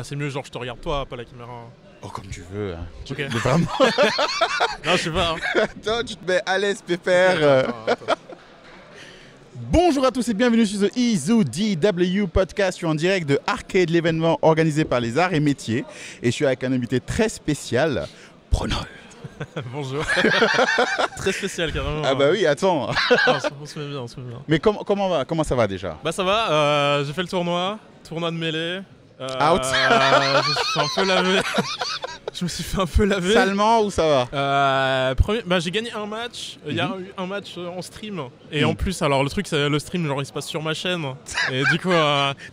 C'est mieux, genre, je te regarde toi, pas la caméra. Oh, comme tu veux. Hein. Ok. Mais vraiment. Non, je sais pas. Hein. Attends, tu te mets à l'aise, pépère. Attends. Bonjour à tous et bienvenue sur The Izu DW Podcast. Je suis en direct de Arcade, l'événement organisé par les arts et métiers. Et je suis avec un invité très spécial, Pronol. Bonjour. Très spécial, carrément. Ah bah oui, attends. Ah, on se met bien, on se met bien. Mais comment ça va déjà? Bah ça va, j'ai fait le tournoi de mêlée. Out. Je me suis fait un peu laver. Salement ou ça va? J'ai gagné un match. Il y a eu un match en stream. Et en plus, alors le truc, c'est le stream, genre il se passe sur ma chaîne. Et du coup,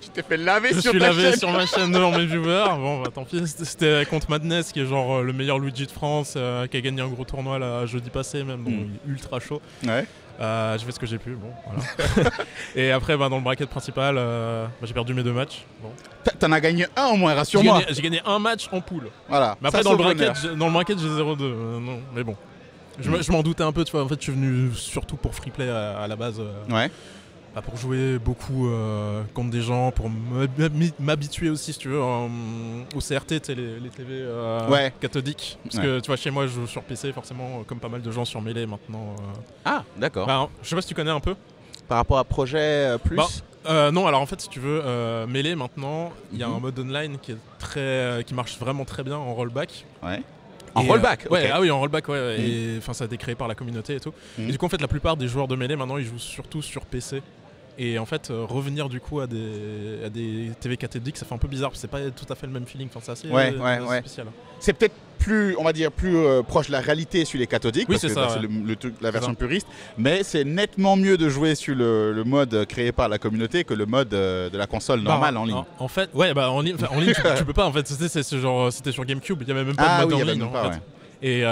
Tu t'es fait laver je sur suis ta lavé chaîne. sur ma chaîne devant mes viewers. Bon, bah tant pis. C'était contre Madness, qui est genre le meilleur Luigi de France, qui a gagné un gros tournoi là, jeudi passé même. Donc il est ultra chaud. Ouais. J'ai fait ce que j'ai pu, bon, voilà. Et après, dans le bracket principal, j'ai perdu mes 2 matchs. Bon. T'en as gagné un au moins, rassure-moi. J'ai gagné un match en poule. Voilà. Mais après, Ça, dans le sauve bracket, j'ai 0-2. Non, mais bon. Je m'en doutais un peu, tu vois. En fait, je suis venu surtout pour free play à la base. Ouais. Pour jouer beaucoup contre des gens, pour m'habituer aussi, si tu veux, au CRT, tu sais, les TV cathodiques. Parce que tu vois, chez moi, je joue sur PC, forcément, comme pas mal de gens sur Melee maintenant. Ah, d'accord. Je sais pas si tu connais un peu. Par rapport à Projet Plus non, alors en fait, si tu veux, Melee maintenant, il y a un mode online qui marche vraiment très bien en rollback. Ouais. En rollback, ouais, okay. Ah oui, en rollback, ouais. Et ça a été créé par la communauté et tout. Et du coup, en fait, la plupart des joueurs de Melee maintenant, ils jouent surtout sur PC. Et en fait, revenir du coup à des TV cathodiques, ça fait un peu bizarre, parce que c'est pas tout à fait le même feeling. Enfin, c'est assez spécial. C'est peut-être plus, on va dire, plus proche de la réalité sur les cathodiques, oui, parce que ça, c'est la version puriste. Mais c'est nettement mieux de jouer sur le mode créé par la communauté que le mode de la console normale en ligne. En fait, en ligne, tu peux pas. En fait, c'était sur GameCube. Il y avait même pas de mode en ligne. En fait. Et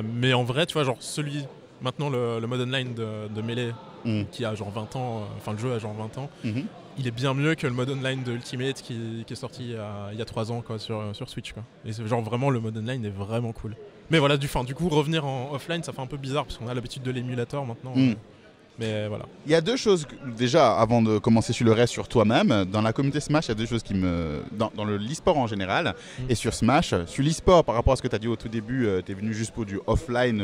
mais en vrai, tu vois, genre celui maintenant le mode online de Melee. Qui a genre 20 ans, le jeu a genre 20 ans, il est bien mieux que le mode online de Ultimate qui est sorti il y a 3 ans quoi, sur Switch. Quoi. Et c'est genre vraiment le mode online est vraiment cool. Mais voilà, du coup revenir en offline ça fait un peu bizarre parce qu'on a l'habitude de l'émulateur maintenant. Mais voilà. Il y a 2 choses, déjà avant de commencer sur le reste sur toi-même, dans la communauté Smash, il y a 2 choses qui me... Dans l'e-sport en général, et sur Smash, sur l'e-sport par rapport à ce que tu as dit au tout début, tu es venu juste pour du offline,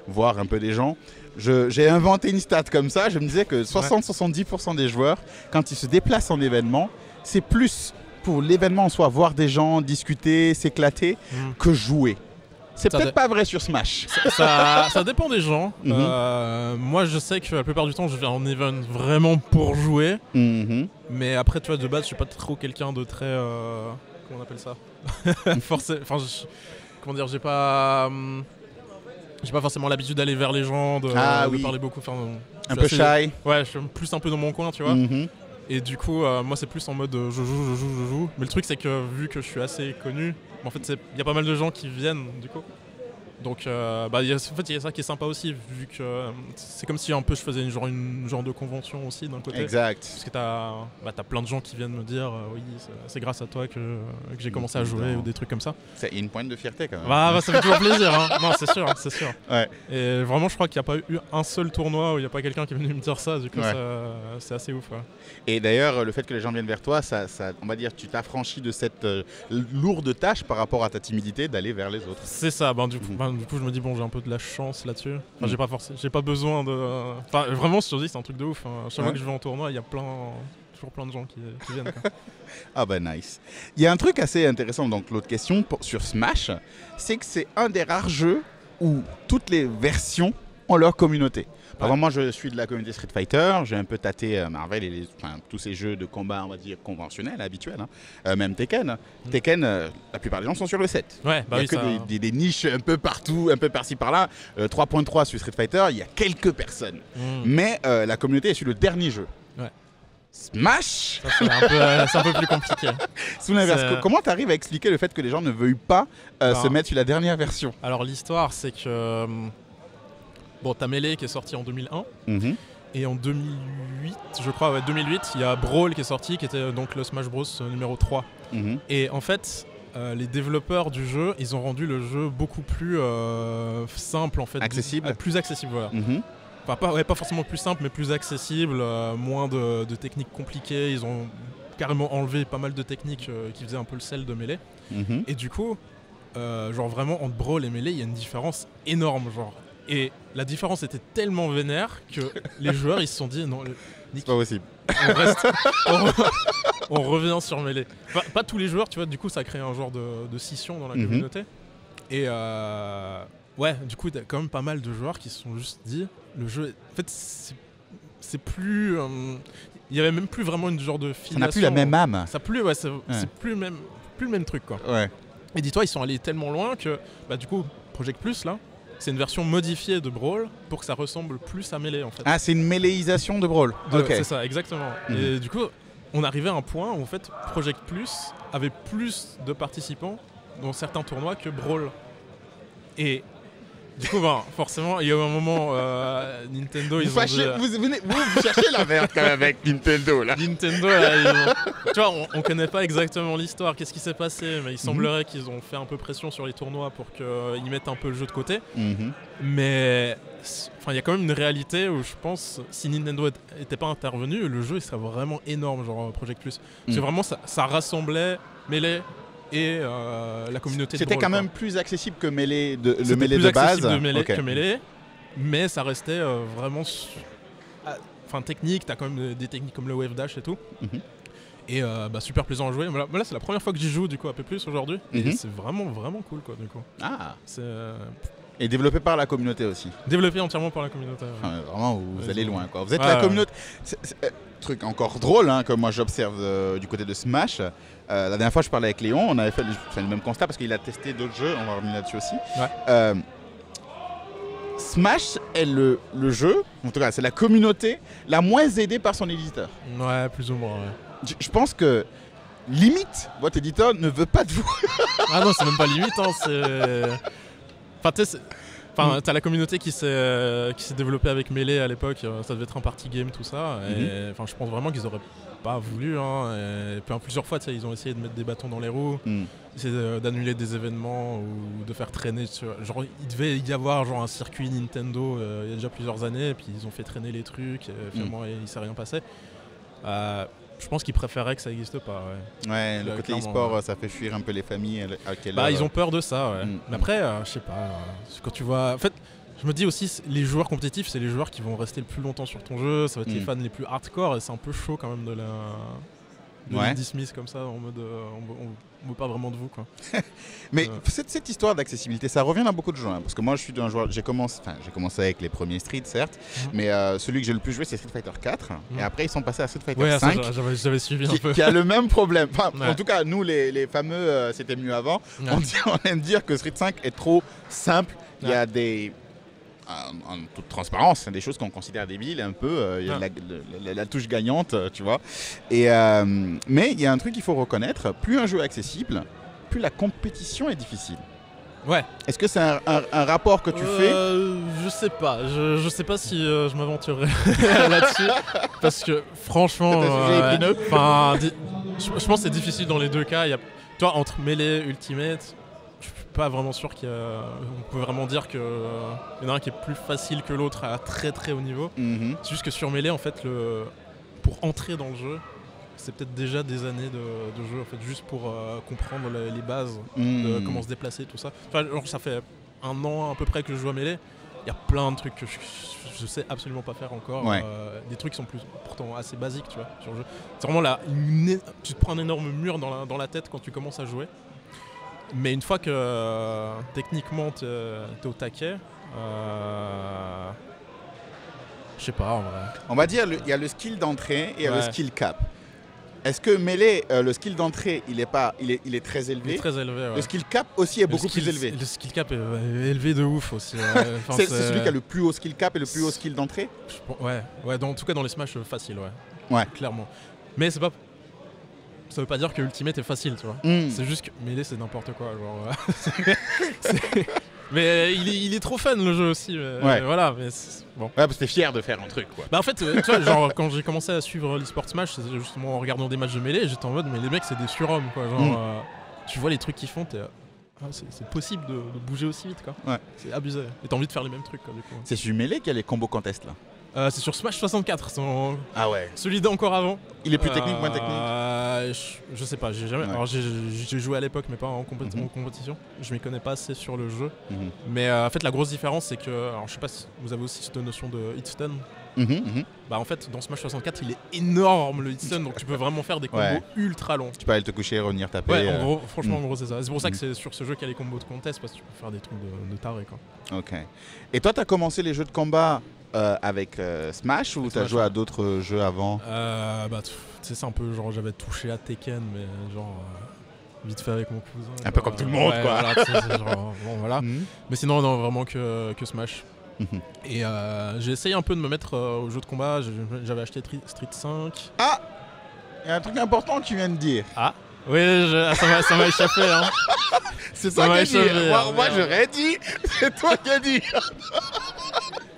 voir un peu des gens. J'ai inventé une stat comme ça, je me disais que 60-70% des joueurs, quand ils se déplacent en événement, c'est plus pour l'événement en soi, voir des gens, discuter, s'éclater, que jouer. C'est peut-être pas vrai sur Smash. Ça dépend des gens. Moi, je sais que la plupart du temps, je viens en event vraiment pour jouer. Mais après, tu vois, de base, je suis pas trop quelqu'un de très... comment on appelle ça comment dire, j'ai pas forcément l'habitude d'aller vers les gens, de parler beaucoup. Un peu shy. Ouais, je suis plus un peu dans mon coin, tu vois. Et du coup, moi, c'est plus en mode je joue. Mais le truc, c'est que vu que je suis assez connu, en fait, il y a pas mal de gens qui viennent, du coup. Donc, il y a ça qui est sympa aussi, vu que c'est comme si un peu je faisais une genre de convention aussi d'un côté. Exact. Parce que t'as plein de gens qui viennent me dire oui, c'est grâce à toi que j'ai commencé à jouer ou des trucs comme ça. C'est une pointe de fierté quand même. Ça fait toujours plaisir. Hein. Non, c'est sûr. Ouais. Et vraiment, je crois qu'il n'y a pas eu un seul tournoi où il n'y a pas quelqu'un qui est venu me dire ça. Du coup, c'est assez ouf. Ouais. Et d'ailleurs, le fait que les gens viennent vers toi, ça on va dire, tu t'affranchis de cette lourde tâche par rapport à ta timidité d'aller vers les autres. C'est ça. Du coup, je me dis j'ai un peu de la chance là-dessus. J'ai pas besoin de. Vraiment, je te dis, c'est un truc de ouf. Hein. Chaque fois que je vais en tournoi, il y a toujours plein de gens qui viennent. Quoi. Ah bah nice. Il y a un truc assez intéressant, donc l'autre question sur Smash, c'est que c'est un des rares jeux où toutes les versions ont leur communauté. Par exemple, moi je suis de la communauté Street Fighter, j'ai un peu tâté Marvel et tous ces jeux de combat, on va dire, conventionnels, habituels, même Tekken. Tekken, la plupart des gens sont sur le 7. Ouais, il y a que des niches un peu partout, un peu par-ci par-là. 3.3 sur Street Fighter, il y a quelques personnes. Mais la communauté est sur le dernier jeu. Ouais. Smash, c'est un peu plus compliqué. Sous l'inverse, comment tu arrives à expliquer le fait que les gens ne veuillent pas se mettre sur la dernière version? Alors l'histoire, c'est que t'as Melee qui est sorti en 2001 et en 2008, je crois, 2008, il y a Brawl qui est sorti, qui était donc le Smash Bros numéro 3. Et en fait, les développeurs du jeu, ils ont rendu le jeu beaucoup plus simple en fait, accessible, plus accessible, voilà. Pas forcément plus simple, mais plus accessible, moins de techniques compliquées. Ils ont carrément enlevé pas mal de techniques qui faisaient un peu le sel de Melee. Et du coup, genre vraiment entre Brawl et Melee, il y a une différence énorme, genre. Et la différence était tellement vénère que les joueurs ils se sont dit non, c'est pas possible. On revient sur Melee. Enfin, pas tous les joueurs, tu vois, du coup ça a créé un genre de scission dans la communauté. Et ouais, du coup t'as quand même pas mal de joueurs qui se sont juste dit le jeu, en fait c'est plus... il y avait même plus vraiment une genre de filiation. Ça n'a plus la même âme. Ça plus, ouais, c'est plus le même truc quoi. Ouais. Et dis-toi, ils sont allés tellement loin que bah, du coup Project Plus là, c'est une version modifiée de Brawl pour que ça ressemble plus à Melee en fait. Ah, c'est une méléisation de Brawl. Okay. C'est ça, exactement. Et du coup, on arrivait à un point où en fait Project Plus avait plus de participants dans certains tournois que Brawl. Et du coup, ben, forcément, il y a eu un moment, Nintendo, ils ont dit... Vous cherchez la merde quand même avec Nintendo, là. Nintendo, là, tu vois, on connaît pas exactement l'histoire, qu'est-ce qui s'est passé, mais il semblerait qu'ils ont fait un peu pression sur les tournois pour qu'ils mettent un peu le jeu de côté. Mais il y a quand même une réalité où je pense, si Nintendo n'était pas intervenu, le jeu il serait vraiment énorme, genre Project Plus. Parce que vraiment, ça rassemblait Melee et la communauté de Brawl. C'était quand même plus accessible que Melee le Melee de base. Que Melee, mais ça restait vraiment technique. T'as quand même des techniques comme le wave dash et tout. Et super plaisant à jouer. Là c'est la première fois que j'y joue du coup un peu plus aujourd'hui. Et c'est vraiment cool quoi du coup. Ah. Et développé par la communauté aussi. Développé entièrement par la communauté. Ouais. Ah, vraiment, vous allez loin quoi. Vous êtes la communauté. Truc encore drôle que moi j'observe du côté de Smash. La dernière fois je parlais avec Léon, on avait fait le même constat parce qu'il a testé d'autres jeux, on va revenir là-dessus aussi. Ouais. Smash est le jeu, en tout cas c'est la communauté la moins aidée par son éditeur. Ouais, plus ou moins. Ouais. Je pense que limite votre éditeur ne veut pas de vous. Ah non, c'est même pas limite, hein, c'est... t'as la communauté qui s'est développée avec Melee à l'époque, ça devait être un party game, tout ça. Et je pense vraiment qu'ils auraient pas voulu. Et puis plusieurs fois, ils ont essayé de mettre des bâtons dans les roues, essayer d'annuler des événements ou de faire traîner. Genre, il devait y avoir genre un circuit Nintendo il y a déjà plusieurs années, et puis ils ont fait traîner les trucs. Et finalement, il s'est rien passé. Je pense qu'ils préféraient que ça n'existe pas. Ouais, le côté e-sport, ça fait fuir un peu les familles. Ils ont peur de ça, ouais. Mais après, je sais pas, quand tu vois... En fait, je me dis aussi, les joueurs compétitifs, c'est les joueurs qui vont rester le plus longtemps sur ton jeu, ça va être les fans les plus hardcore, et c'est un peu chaud quand même de les dismiss comme ça, en mode on veut pas vraiment de vous quoi. Mais cette histoire d'accessibilité, ça revient à beaucoup de gens, parce que moi je suis un joueur, j'ai commencé avec les premiers Street certes, mais celui que j'ai le plus joué c'est Street Fighter 4 et après ils sont passés à Street Fighter 5 j'avais suivi un peu. Qui a le même problème, en tout cas nous les fameux c'était mieux avant, on aime dire que Street 5 est trop simple, il y a des... En toute transparence, c'est des choses qu'on considère débiles un peu, il y a la touche gagnante, tu vois. Mais il y a un truc qu'il faut reconnaître, plus un jeu est accessible, plus la compétition est difficile. Ouais. Est-ce que c'est un rapport que tu fais? Je sais pas, je sais pas si je m'aventurerai là-dessus, parce que franchement, je pense que c'est difficile dans les deux cas. Toi, entre Melee, Ultimate, je suis pas vraiment sûr qu'on peut vraiment dire qu'il y en a un qui est plus facile que l'autre à très très haut niveau. C'est juste que sur Melee, en fait, pour entrer dans le jeu, c'est peut-être déjà des années de jeu, en fait, juste pour comprendre les bases de comment se déplacer, tout ça. Enfin, genre, ça fait un an à peu près que je joue à Melee. Il y a plein de trucs que je sais absolument pas faire encore. Des trucs qui sont pourtant assez basiques, tu vois, sur le jeu. C'est vraiment tu te prends un énorme mur dans la tête quand tu commences à jouer. Mais une fois que techniquement t'es au taquet, je sais pas en vrai. On va dire il y a le skill d'entrée et il y a le skill cap. Est-ce que Melee, le skill d'entrée, il est très élevé? Il est très élevé, ouais. Le skill cap aussi est beaucoup plus élevé. Le skill cap est élevé de ouf aussi. C'est celui qui a le plus haut skill cap et le plus haut skill d'entrée? Ouais, en tout cas dans les Smash, facile, ouais. Clairement. Mais c'est pas... Ça veut pas dire que Ultimate est facile, tu vois. C'est juste que Melee c'est n'importe quoi, genre. Mais il est trop fun le jeu aussi. Voilà, mais bon. Ouais, parce que t'es fier de faire un truc, quoi. Bah en fait, tu vois, genre quand j'ai commencé à suivre l'e-sport Smash, c'est justement en regardant des matchs de Melee, j'étais en mode mais les mecs c'est des surhommes, quoi. Genre, tu vois les trucs qu'ils font, c'est possible de bouger aussi vite, quoi. Ouais. C'est abusé. Et t'as envie de faire les mêmes trucs, quoi, du coup. C'est sur Melee qu'il y a les combos contest là. C'est sur Smash 64, ah ouais. Celui d'encore avant. Il est plus technique, moins technique. Je sais pas, j'ai jamais. Ouais. Alors j'ai joué à l'époque, mais pas en compétition. Je m'y connais pas assez sur le jeu. Mais en fait, la grosse différence, c'est que, alors je sais pas si vous avez aussi cette notion de hitstun. Bah en fait, dans Smash 64, il est énorme le hitstun, donc tu peux vraiment faire des combos ultra longs. Tu peux aller te coucher, revenir taper. Ouais, en gros, franchement, en gros, c'est ça. C'est pour ça que c'est sur ce jeu qu'il y a les combos de contest, parce que tu peux faire des trucs de taré, quoi. Ok. Et toi, t'as commencé les jeux de combat avec Smash ou t'as joué à d'autres jeux avant? Bah, c'est un peu genre j'avais touché à Tekken, mais genre vite fait avec mon cousin. Un peu comme tout le monde, quoi. Voilà, genre, bon, voilà. Mais sinon, non, vraiment que Smash. Et j'ai essayé un peu de me mettre au jeu de combat. J'avais acheté Street 5. Ah, il y a un truc important que tu viens de dire. Ah oui, ça m'a échappé. Hein. C'est toi qui as dit. Moi j'aurais dit. C'est toi qui as dit.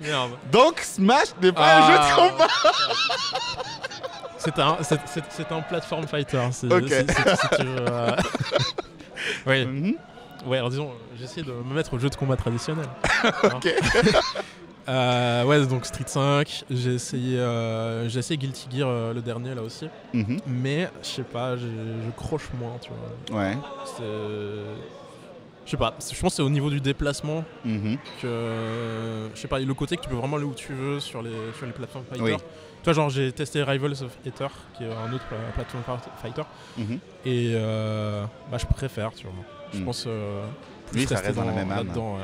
Merde. Donc Smash n'est pas un jeu de combat. C'est un platform fighter. Ok. Si tu veux, oui. Ouais, alors disons, j'ai essayé de me mettre au jeu de combat traditionnel. Ok. Ouais, donc Street 5, j'ai essayé Guilty Gear le dernier là aussi. Mais je sais pas, je croche moins, tu vois. Ouais. Je sais pas, je pense que c'est au niveau du déplacement que je sais pas, le côté que tu peux vraiment aller où tu veux sur les platform fighters. Oui. Tu vois, genre j'ai testé Rivals of Aether qui est un autre platform fighter et bah je préfère, tu vois. Je pense plus ça reste dans la même âme. Là-dedans,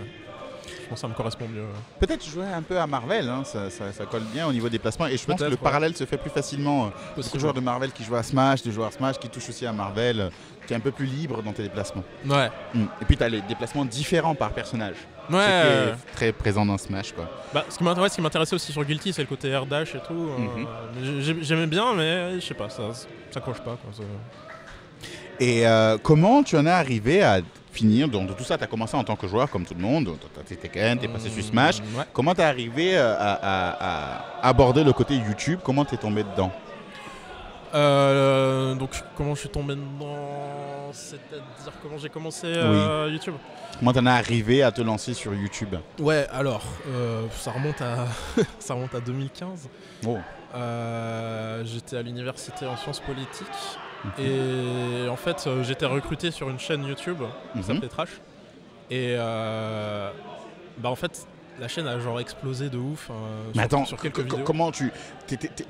je pense que ça me correspond mieux. Peut-être jouer un peu à Marvel, hein, ça colle bien au niveau des placements. Et je pense que le parallèle se fait plus facilement. Beaucoup de joueurs de Marvel qui jouent à Smash, des joueurs Smash qui touchent aussi à Marvel. Tu es un peu plus libre dans tes déplacements. Ouais. Et puis tu as les déplacements différents par personnage. Ouais. Ce qui est très présent dans Smash, quoi. Bah, ce qui m'intéressait aussi sur Guilty, c'est le côté air dash et tout. J'aimais bien, mais je sais pas, ça coche pas, quoi. Et comment tu en es arrivé à finir? Donc de tout ça, tu as commencé en tant que joueur comme tout le monde, tu as fait Tekken, tu es passé sur Smash. Ouais. Comment tu es arrivé à aborder le côté YouTube? Comment tu es tombé dedans? Donc comment je suis tombé dedans? C'est-à-dire comment j'ai commencé YouTube? Comment tu en es arrivé à te lancer sur YouTube? Ouais, alors ça remonte à 2015. Oh. J'étais à l'université en sciences politiques. Et en fait, j'étais recruté sur une chaîne YouTube qui s'appelait Trash. Et bah en fait, la chaîne a genre explosé de ouf. Mais attends, sur quelques vidéos. Comment tu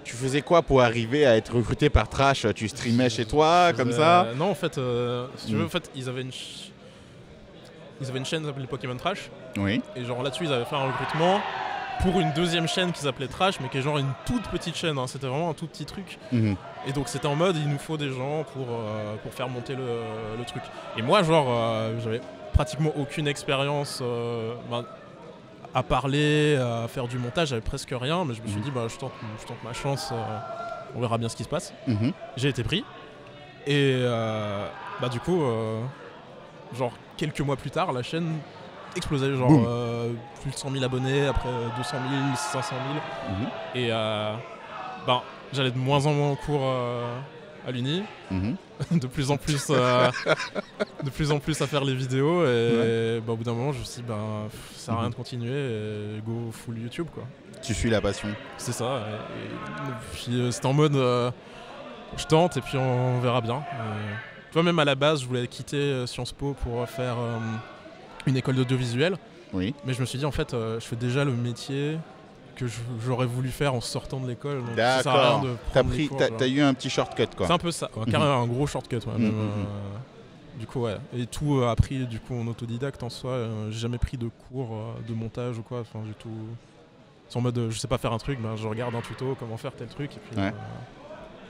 faisais quoi pour arriver à être recruté par Trash? Tu streamais chez toi comme ça? Non, en fait, si tu veux, en fait, ils avaient une chaîne qui s'appelait Pokémon Trash. Oui. Et genre là-dessus, ils avaient fait un recrutement pour une deuxième chaîne qui s'appelait Trash, mais qui est genre une toute petite chaîne, hein. C'était vraiment un tout petit truc. Et donc c'était en mode, il nous faut des gens pour faire monter le truc. Et moi, genre, j'avais pratiquement aucune expérience à parler, à faire du montage, j'avais presque rien, mais je me suis dit, bah, je tente ma chance, on verra bien ce qui se passe. J'ai été pris. Et bah du coup, genre quelques mois plus tard, la chaîne explosait, genre plus de 100 000 abonnés, après 200 000, 500 000. Et ben, j'allais de moins en moins en cours à l'uni, de plus en plus à faire les vidéos, et bah, au bout d'un moment je me suis dit, ça sert à rien de continuer, et go full YouTube, quoi. Tu suis la passion. C'est ça, et puis c'était en mode je tente et puis on verra bien. Tu vois, même à la base je voulais quitter Sciences Po pour faire une école d'audiovisuel. Oui. Mais je me suis dit, en fait, je fais déjà le métier que j'aurais voulu faire en sortant de l'école. D'accord. T'as eu un petit shortcut, quoi. C'est un peu ça, carrément un gros shortcut. Ouais, du coup, ouais. Et tout appris du coup en autodidacte en soi. J'ai jamais pris de cours de montage ou quoi. Enfin, du tout. C'est en mode, je sais pas faire un truc, je regarde un tuto, comment faire tel truc. Et puis,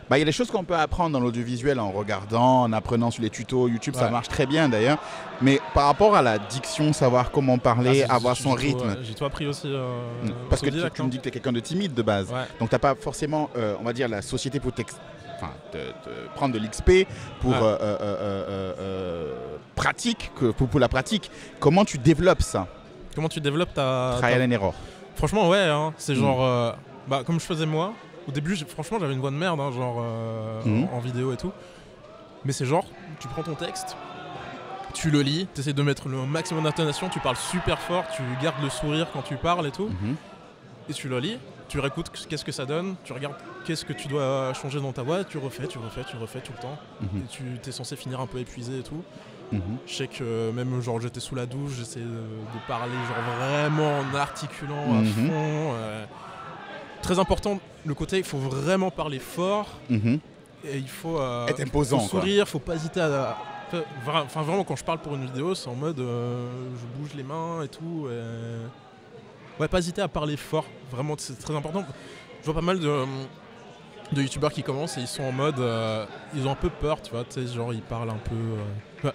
il y a des choses qu'on peut apprendre dans l'audiovisuel en regardant, en apprenant sur les tutos YouTube, ça marche très bien d'ailleurs. Mais par rapport à la diction, savoir comment parler, avoir son rythme. J'ai tout appris aussi. Parce que tu me dis que tu es quelqu'un de timide de base. Ouais. Donc tu n'as pas forcément, on va dire, la société pour te prendre de l'XP pour pratique, pour la pratique. Comment tu développes ça? Comment tu développes ta... Trial and error. Franchement, ouais, hein, c'est genre... comme je faisais moi. Au début, franchement, j'avais une voix de merde, hein, genre en vidéo et tout. Mais c'est genre, tu prends ton texte, tu le lis, tu essaies de mettre le maximum d'intonation, tu parles super fort, tu gardes le sourire quand tu parles et tout. Et tu le lis, tu réécoutes qu'est-ce que ça donne, tu regardes qu'est-ce que tu dois changer dans ta voix, tu refais tout le temps. Et tu es censé finir un peu épuisé et tout. Je sais que même genre j'étais sous la douche, j'essayais de parler genre vraiment en articulant à fond. Très important, le côté il faut vraiment parler fort et il faut être imposant, faut sourire, faut pas hésiter à... Enfin vraiment quand je parle pour une vidéo c'est en mode je bouge les mains et tout. Ouais, pas hésiter à parler fort, vraiment c'est très important. Je vois pas mal de youtubeurs qui commencent et ils sont en mode ils ont un peu peur, tu vois, genre ils parlent un peu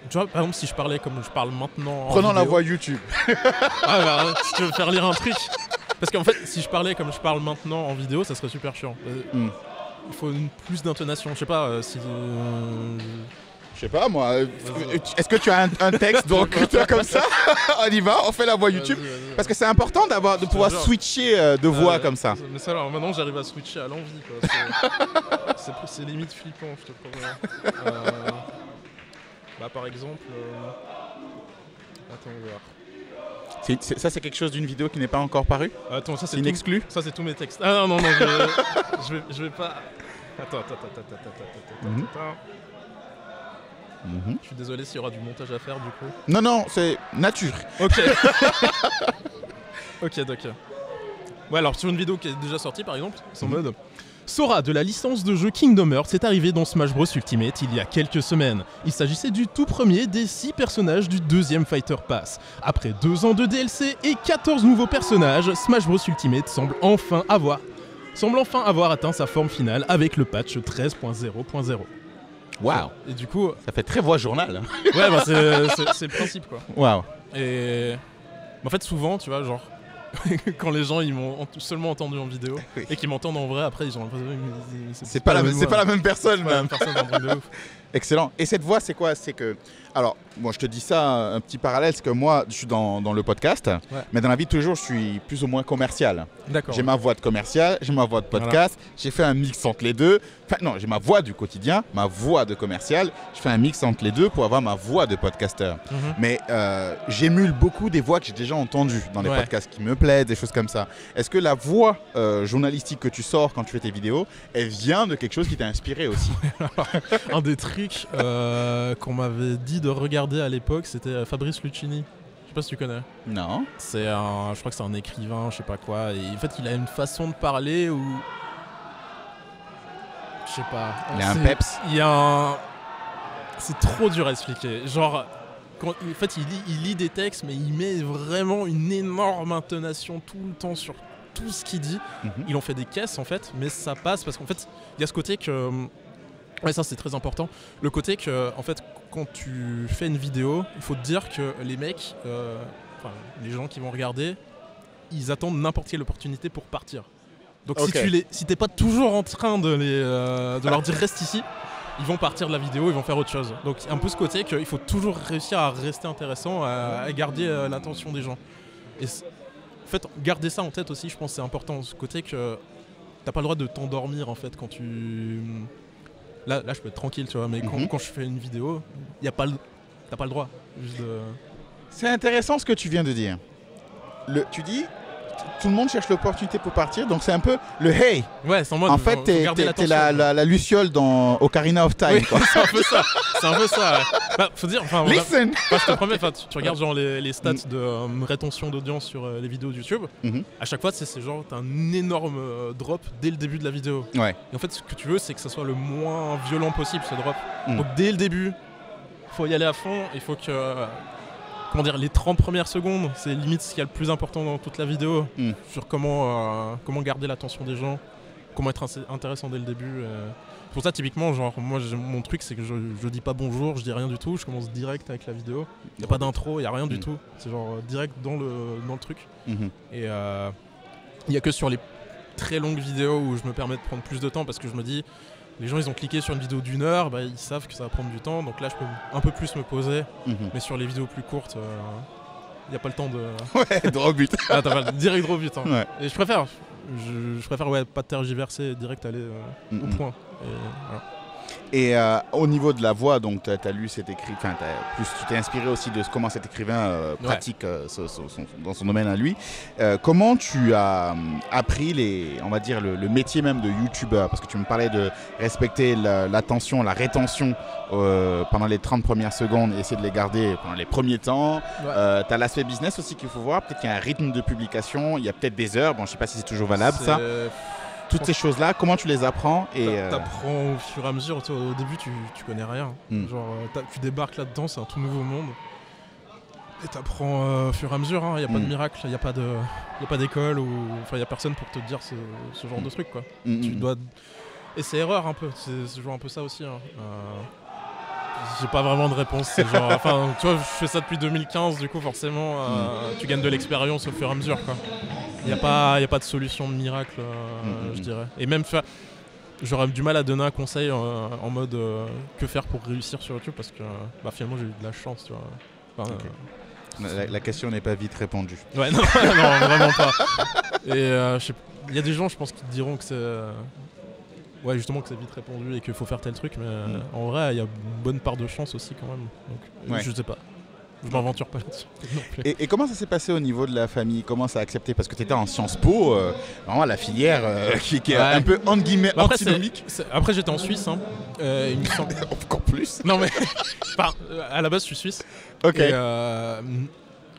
tu vois, par exemple si je parlais comme je parle maintenant prenons la voix YouTube. Si tu veux faire lire un truc, parce qu'en fait si je parlais comme je parle maintenant en vidéo ça serait super chiant. Il faut plus d'intonation, je sais pas si je sais pas moi, est-ce que tu as un texte de recruteur comme ça? On y va, on fait la voix YouTube. Parce que c'est important de pouvoir switcher de voix comme ça. Mais ça alors maintenant j'arrive à switcher à l'envie quoi. C'est limite flippant je te promets. Par exemple, attends on va voir. Ça c'est quelque chose d'une vidéo qui n'est pas encore parue? Attends, ça c'est une exclue? Ça c'est tous mes textes. Ah non, je vais pas... Attends. Je suis désolé s'il y aura du montage à faire du coup. Non, c'est nature. Ok. Ok, d'accord. Ouais, alors sur une vidéo qui est déjà sortie par exemple, c'est en mode... Sora de la licence de jeu Kingdom Hearts est arrivé dans Smash Bros Ultimate il y a quelques semaines. Il s'agissait du tout premier des 6 personnages du deuxième Fighter Pass. Après 2 ans de DLC et 14 nouveaux personnages, Smash Bros Ultimate semble enfin avoir atteint sa forme finale avec le patch 13.0.0. Waouh. Et du coup... Ça fait très voix journal. Ouais, c'est le principe quoi. Waouh. Et... En fait souvent, tu vois, genre... quand les gens ils m'ont seulement entendu en vidéo et qu'ils m'entendent en vrai, après ils ont l'impression que c'est pas la même personne. De ouf. Excellent. Et cette voix, c'est quoi? C'est que, alors, moi je te dis ça, un petit parallèle, c'est que moi je suis dans le podcast, mais dans la vie de tous les jours, je suis plus ou moins commercial. D'accord. J'ai ma voix de commercial, j'ai ma voix de podcast, j'ai fait un mix entre les deux. Enfin, non, j'ai ma voix du quotidien, ma voix de commercial, je fais un mix entre les deux pour avoir ma voix de podcasteur. Mais j'émule beaucoup des voix que j'ai déjà entendues dans les podcasts qui me plaisent, des choses comme ça. Est-ce que la voix journalistique que tu sors quand tu fais tes vidéos, elle vient de quelque chose qui t'a inspiré aussi? Un des trucs qu'on m'avait dit de regarder à l'époque, c'était Fabrice Lucchini. Je sais pas si tu connais. Non. Je crois que c'est un écrivain, je sais pas quoi. Et en fait, il a une façon de parler où... Je sais pas. Il a un peps. C'est trop dur à expliquer. Genre, en fait, il lit des textes, mais il met vraiment une énorme intonation tout le temps sur tout ce qu'il dit. Il en fait des caisses, en fait, mais ça passe parce qu'en fait, il y a ce côté que... Ouais, ça c'est très important. Le côté que, en fait, quand tu fais une vidéo, il faut te dire que les mecs, les gens qui vont regarder, ils attendent n'importe quelle opportunité pour partir. Donc si t'es pas toujours en train de leur dire reste ici, ils vont partir de la vidéo, ils vont faire autre chose. Donc un peu ce côté qu'il faut toujours réussir à rester intéressant, à garder l'attention des gens. Et en fait, garder ça en tête aussi, je pense que c'est important. Ce côté que t'as pas le droit de t'endormir en fait quand tu... Là, je peux être tranquille, tu vois, mais quand je fais une vidéo, t'as pas le droit. C'est intéressant ce que tu viens de dire. Tu dis, tout le monde cherche l'opportunité pour partir, donc c'est un peu le hey. Ouais, c'est en mode. En fait, t'es la Luciole dans Ocarina of Time. Oui, quoi. C'est un peu ça. Ouais. Faut dire. Listen. Je te promets, tu regardes genre les stats de rétention d'audience sur les vidéos de YouTube. À chaque fois, c'est genre t'as un énorme drop dès le début de la vidéo. Ouais. Et en fait, ce que tu veux, c'est que ça soit le moins violent possible ce drop. Donc dès le début, faut y aller à fond. Il faut que les 30 premières secondes, c'est limite ce qu'il y a le plus important dans toute la vidéo, sur comment garder l'attention des gens, comment être intéressant dès le début. Pour ça, typiquement, genre, moi, mon truc, c'est que je dis pas bonjour, je dis rien du tout, je commence direct avec la vidéo. Il n'y a pas d'intro, il n'y a rien du tout. C'est genre direct dans le truc. Et il n'y a que sur les très longues vidéos où je me permets de prendre plus de temps parce que je me dis, les gens ils ont cliqué sur une vidéo d'1 heure, ils savent que ça va prendre du temps, donc là je peux un peu plus me poser, mais sur les vidéos plus courtes, il n'y a pas le temps de... Ouais, droit au but. Ah, t'as pas direct droit au but. Hein. Ouais. Et je préfère pas tergiverser, direct aller au point. Et, voilà. Et au niveau de la voix, donc tu as lu cet écrit, enfin tu t'es inspiré aussi de comment cet écrivain pratique dans son domaine à lui. Comment tu as appris on va dire le métier même de youtubeur? Parce que tu me parlais de respecter l'attention, la rétention pendant les 30 premières secondes et essayer de les garder pendant les premiers temps. Tu as l'aspect business aussi qu'il faut voir. Peut-être qu'il y a un rythme de publication, il y a peut-être des heures. Bon, je sais pas si c'est toujours valable ça. Toutes ces choses-là, comment tu les apprends? T'apprends au fur et à mesure. Au début, tu connais rien. Genre, tu débarques là-dedans, c'est un tout nouveau monde. Et t'apprends au fur et à mesure. Il n'y a pas de miracle, il n'y a pas d'école, il n'y a personne pour te dire ce genre de truc, quoi. Tu dois... Et c'est erreur un peu, c'est toujours un peu ça aussi. J'ai pas vraiment de réponse. Tu vois, je fais ça depuis 2015, du coup, forcément, tu gagnes de l'expérience au fur et à mesure, quoi. Il n'y a pas de solution de miracle, je dirais. Et même, j'aurais du mal à donner un conseil en mode que faire pour réussir sur YouTube, parce que finalement, j'ai eu de la chance, tu vois. La question n'est pas vite répondue. Ouais, non, vraiment pas. Et il y a des gens, je pense, qui te diront que c'est... Ouais, justement que c'est vite répondu et qu'il faut faire tel truc, mais en vrai, il y a une bonne part de chance aussi quand même. Donc, je sais pas. Je m'aventure pas là-dessus. Et comment ça s'est passé au niveau de la famille? Comment ça a accepté? Parce que tu étais en Sciences Po, vraiment la filière qui est un peu entre guillemets antinomique. Après, j'étais en Suisse. Il me semble... Encore plus. Non, mais à la base, je suis suisse. Ok.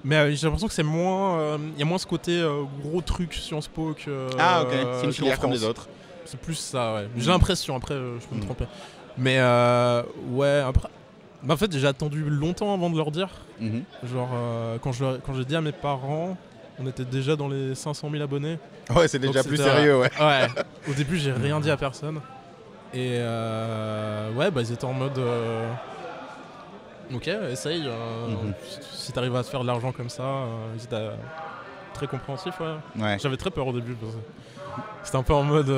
Mais j'ai l'impression que c'est moins. Il y a moins ce côté gros truc Sciences Po que. Ah, ok. C'est une filière comme les autres. C'est plus ça, ouais. J'ai l'impression, après, je peux me tromper. Mais ouais, après. En fait, j'ai attendu longtemps avant de leur dire. Genre, quand j'ai dit à mes parents, on était déjà dans les 500 000 abonnés. Ouais, c'est déjà plus sérieux, ouais. Ouais. Au début, j'ai rien dit à personne. Et ouais, ils étaient en mode. Ok, essaye. Si t'arrives à te faire de l'argent comme ça, ils étaient très compréhensifs, ouais. J'avais très peur au début. Parce que c'était un peu en mode.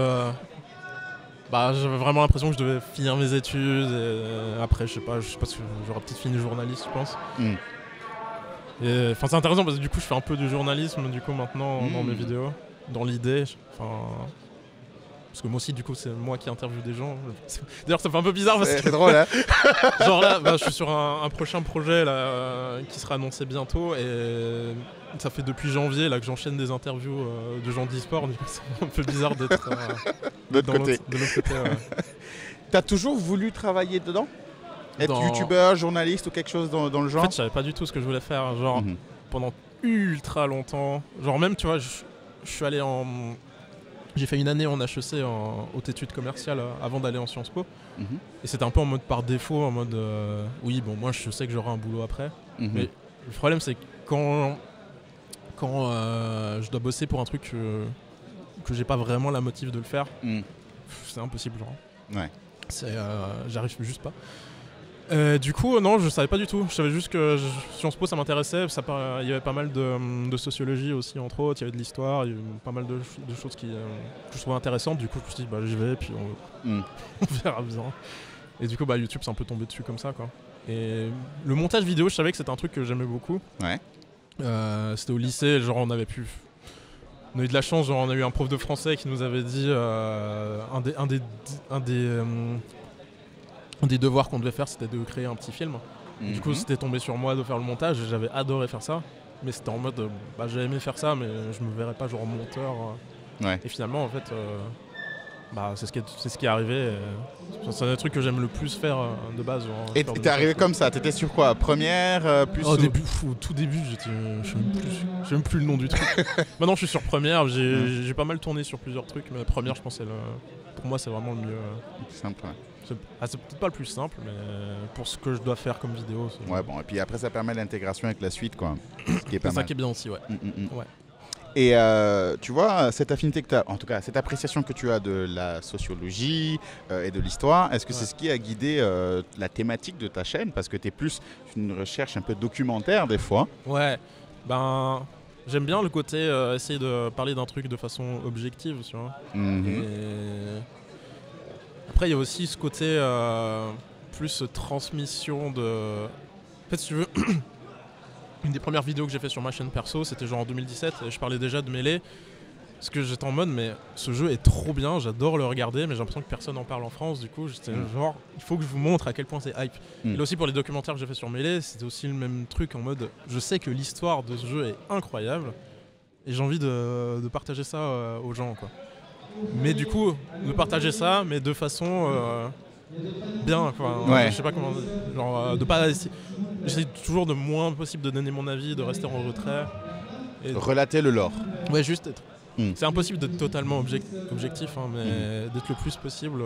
J'avais vraiment l'impression que je devais finir mes études et après je sais pas si j'aurais peut-être fini journaliste, je pense. C'est intéressant parce que du coup je fais un peu du journalisme du coup maintenant dans mes vidéos, dans l'idée. Parce que moi aussi du coup c'est moi qui interviewe des gens. D'ailleurs ça fait un peu bizarre parce que c'est drôle hein. Genre là je suis sur un prochain projet là, qui sera annoncé bientôt et ça fait depuis janvier là que j'enchaîne des interviews de gens d'e-sport, du coup c'est un peu bizarre d'être de l'autre côté. Ouais. T'as toujours voulu travailler dedans? Être youtubeur, journaliste ou quelque chose dans le genre? En fait je savais pas du tout ce que je voulais faire, genre pendant ultra longtemps. Genre même tu vois je suis allé j'ai fait une année en HEC en haute études commerciales avant d'aller en Sciences Po. Et c'était un peu en mode par défaut, en mode oui bon moi je sais que j'aurai un boulot après. Mais le problème c'est que quand je dois bosser pour un truc que j'ai pas vraiment la motive de le faire, c'est impossible genre. Ouais. J'arrive juste pas. Du coup non je savais pas du tout, je savais juste que Sciences Po ça m'intéressait, il y avait pas mal de sociologie aussi entre autres, il y avait de l'histoire, il y avait pas mal de choses que je trouvais intéressantes, du coup je me suis dit j'y vais puis on verra bien. Et du coup YouTube c'est un peu tombé dessus comme ça quoi. Et le montage vidéo je savais que c'était un truc que j'aimais beaucoup. Ouais. C'était au lycée, genre on a eu de la chance, genre on a eu un prof de français qui nous avait dit un des devoirs qu'on devait faire c'était de créer un petit film. Du coup c'était tombé sur moi de faire le montage et j'avais adoré faire ça. Mais c'était en mode j'ai aimé faire ça mais je me verrais pas genre monteur. Ouais. Et finalement en fait c'est ce qui est arrivé. C'est un truc que j'aime le plus faire de base. Genre, et t'es arrivé comme ça? T'étais sur quoi? Première plus au tout début, je sais même plus le nom du truc. Maintenant, je suis sur Première. J'ai pas mal tourné sur plusieurs trucs, mais Première, je pense, pour moi, c'est vraiment le mieux. Simple. Ouais. C'est peut-être pas le plus simple, mais pour ce que je dois faire comme vidéo. Ouais, bon, et puis après, ça permet l'intégration avec la suite, quoi. Ce qui est pas mal. C'est ça qui est bien aussi, ouais. Ouais. Et tu vois, cette affinité que tu as, en tout cas cette appréciation que tu as de la sociologie et de l'histoire, est-ce que c'est ce qui a guidé la thématique de ta chaîne? Parce que tu es plus une recherche un peu documentaire des fois. Ouais, j'aime bien le côté essayer de parler d'un truc de façon objective, tu vois. Et... Après, il y a aussi ce côté plus transmission de... En fait, si tu veux... Une des premières vidéos que j'ai fait sur ma chaîne perso, c'était genre en 2017, et je parlais déjà de Melee. Parce que j'étais en mode, mais ce jeu est trop bien, j'adore le regarder, mais j'ai l'impression que personne n'en parle en France. Du coup, j'étais genre, il faut que je vous montre à quel point c'est hype. Et là aussi, pour les documentaires que j'ai fait sur Melee, c'était aussi le même truc en mode, je sais que l'histoire de ce jeu est incroyable et j'ai envie de partager ça aux gens, quoi. Mais du coup, de partager ça, mais de façon bien, quoi. Je sais pas comment, genre, de pas essayer. J'essaie toujours de moins possible de donner mon avis, de rester en retrait. Et relater le lore. Ouais, juste être. C'est impossible d'être totalement objectif, hein, mais d'être le plus possible.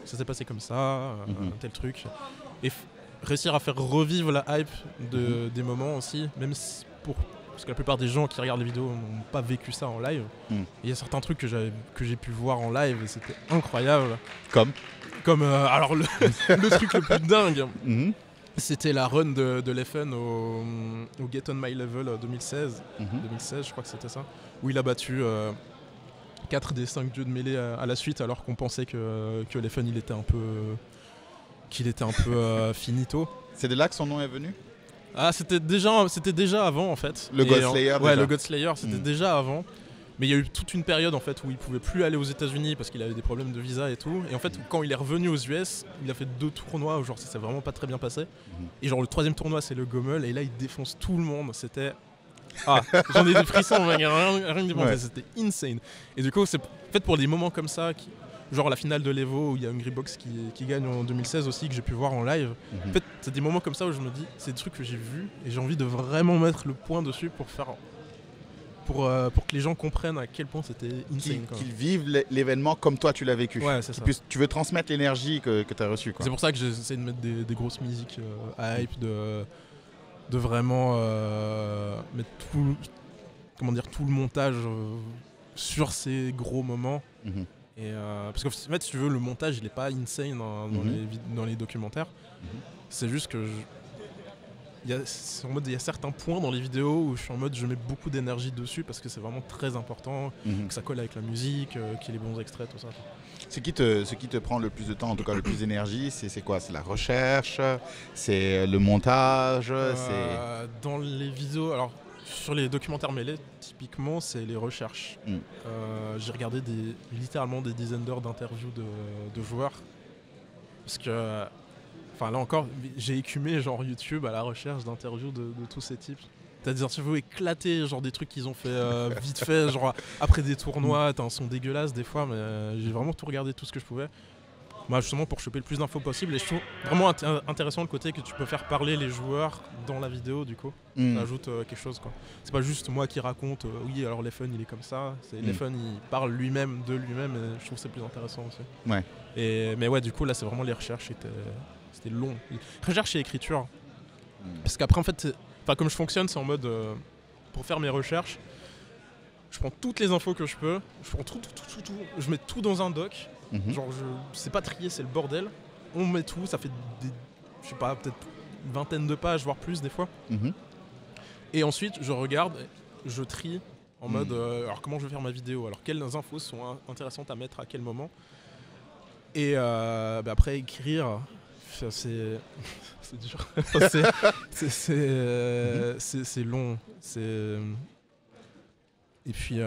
Ça s'est passé comme ça, tel truc. Et réussir à faire revivre la hype des moments aussi, même si parce que la plupart des gens qui regardent les vidéos n'ont pas vécu ça en live. Il y a certains trucs que j'ai pu voir en live et c'était incroyable. Comme alors le truc le plus dingue. C'était la run de Leffen au Get On My Level 2016. 2016, je crois que c'était ça. Où il a battu 4 des 5 dieux de mêlée à la suite, alors qu'on pensait que Leffen il était un peu finito. C'est de là que son nom est venu ? Ah, c'était déjà avant en fait. Le God Slayer. Ouais, le God Slayer, c'était déjà avant. Mais il y a eu toute une période en fait où il pouvait plus aller aux États-Unis parce qu'il avait des problèmes de visa et tout. Et en fait, quand il est revenu aux US, il a fait 2 tournois où genre ça s'est vraiment pas très bien passé. Et genre le 3e tournoi c'est le Gommel et là il défonce tout le monde. C'était j'en ai des frissons, rien que défoncer, c'était insane. Et du coup, c'est fait pour des moments comme ça, genre la finale de l'Evo où il y a Hungrybox qui gagne en 2016 aussi que j'ai pu voir en live. En fait, c'est des moments comme ça où je me dis, c'est des trucs que j'ai vus et j'ai envie de vraiment mettre le point dessus pour que les gens comprennent à quel point c'était insane. Qu'ils vivent l'événement comme toi tu l'as vécu. Ouais, c'est ça. Tu veux transmettre l'énergie que tu as reçue. C'est pour ça que j'essaie de mettre des grosses musiques à hype, de vraiment mettre tout le montage sur ces gros moments. Et parce qu'en fait, si tu veux, le montage il est pas insane dans les documentaires. C'est juste que il y a certains points dans les vidéos où je suis en mode je mets beaucoup d'énergie dessus parce que c'est vraiment très important, que ça colle avec la musique, qu'il y ait les bons extraits, tout ça. Ce qui te prend le plus de temps, en tout cas le plus d'énergie, c'est quoi ? C'est la recherche, c'est le montage, Dans les vidéos, alors sur les documentaires mêlés, typiquement c'est les recherches. J'ai regardé littéralement des dizaines d'heures d'interviews de joueurs parce que enfin là encore, j'ai écumé genre YouTube à la recherche d'interviews de tous ces types. T'as des interviews éclatées, genre des trucs qu'ils ont fait vite fait, genre après des tournois, t'as un son dégueulasse des fois, mais j'ai vraiment tout regardé, tout ce que je pouvais. Moi justement pour choper le plus d'infos possible, et je trouve vraiment intéressant le côté que tu peux faire parler les joueurs dans la vidéo du coup. Ça ajoute quelque chose quoi. C'est pas juste moi qui raconte, oui alors Leffen il est comme ça, Leffen il parle lui-même de lui-même et je trouve que c'est plus intéressant aussi. Ouais. Mais ouais du coup là c'est vraiment les recherches c'était long. Recherche et écriture. Parce qu'après, en fait, comme je fonctionne, c'est en mode pour faire mes recherches, je prends toutes les infos que je peux, je prends tout, je mets tout dans un doc. Genre, c'est pas trié, c'est le bordel. On met tout, ça fait je sais pas, peut-être une vingtaine de pages, voire plus des fois. Et ensuite, je regarde, je trie en mode alors comment je vais faire ma vidéo, alors quelles infos sont intéressantes à mettre à quel moment. Et après, écrire. C'est dur. C'est long. Et puis,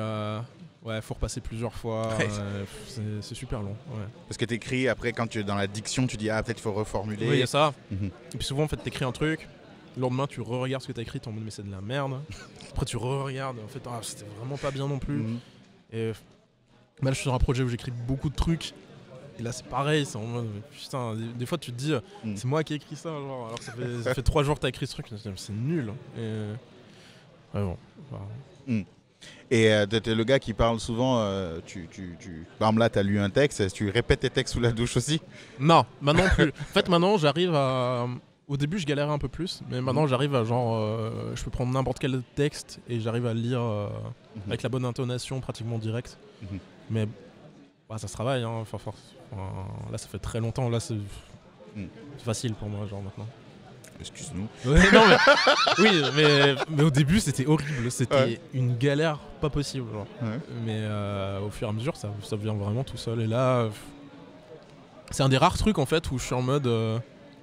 faut repasser plusieurs fois. C'est super long. Ouais. Parce que t'écris, après, quand tu es dans la diction, tu dis peut-être il faut reformuler. Oui, il y a ça. Et puis souvent, en fait, t'écris un truc. Le lendemain, tu re-regardes ce que t'as écrit, t'es en mode mais c'est de la merde. Après, tu re-regardes. En fait, c'était vraiment pas bien non plus. Et là, je suis sur un projet où j'écris beaucoup de trucs. Et là c'est pareil, c'est en mode putain, des fois tu te dis c'est moi qui ai écrit ça, genre, alors ça fait 3 jours que t'as écrit ce truc, c'est nul. Et bon. Et t'es le gars qui parle souvent, par exemple là t'as lu un texte, tu répètes tes textes sous la douche aussi ? Non, maintenant plus. En fait maintenant j'arrive à... Au début je galérais un peu plus, mais maintenant j'arrive à je peux prendre n'importe quel texte et j'arrive à le lire avec la bonne intonation pratiquement direct. Mais ça se travaille, hein. Là ça fait très longtemps, là c'est facile pour moi genre maintenant. Excuse-nous. Non, mais au début c'était horrible, c'était une galère pas possible genre. Mais au fur et à mesure ça vient vraiment tout seul et là c'est un des rares trucs en fait où je suis en mode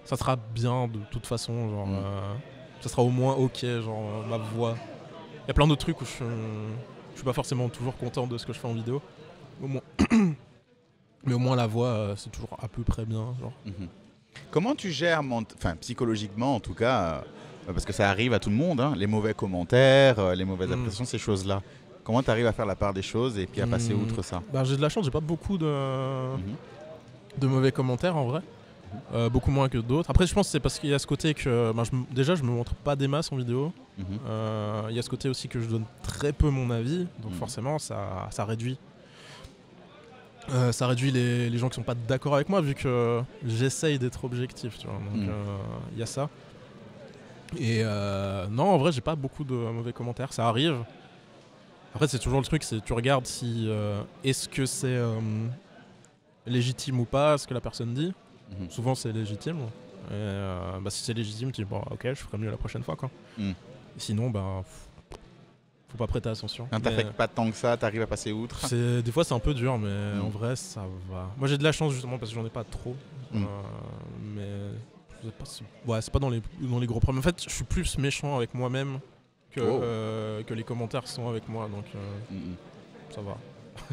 ça sera bien de toute façon genre ça sera au moins ok genre ma voix. Il y a plein d'autres trucs où je suis pas forcément toujours content de ce que je fais en vidéo. Au moins mais au moins la voix, c'est toujours à peu près bien. Genre. Comment tu gères, psychologiquement en tout cas, parce que ça arrive à tout le monde, hein, les mauvais commentaires, les mauvaises appréciations, ces choses-là. Comment tu arrives à faire la part des choses et puis à passer outre ça? J'ai de la chance, j'ai pas beaucoup de mauvais commentaires en vrai. Beaucoup moins que d'autres. Après je pense que c'est parce qu'il y a ce côté que je me montre pas des masses en vidéo. Il y a ce côté aussi que je donne très peu mon avis, donc forcément ça réduit. Ça réduit les gens qui sont pas d'accord avec moi vu que j'essaye d'être objectif, tu vois. Donc y a ça. Et non, en vrai j'ai pas beaucoup de mauvais commentaires, ça arrive. Après c'est toujours le truc, c'est tu regardes si est-ce que c'est légitime ou pas ce que la personne dit. Souvent c'est légitime. Et, si c'est légitime, tu dis bon ok, je ferai mieux la prochaine fois quoi. Sinon faut pas prêter attention. Quand t'affectes pas tant que ça, t'arrives à passer outre. Des fois c'est un peu dur, mais en vrai ça va. Moi j'ai de la chance justement parce que j'en ai pas trop. Mais c'est pas dans les gros problèmes. En fait je suis plus méchant avec moi-même que les commentaires sont avec moi, donc ça va.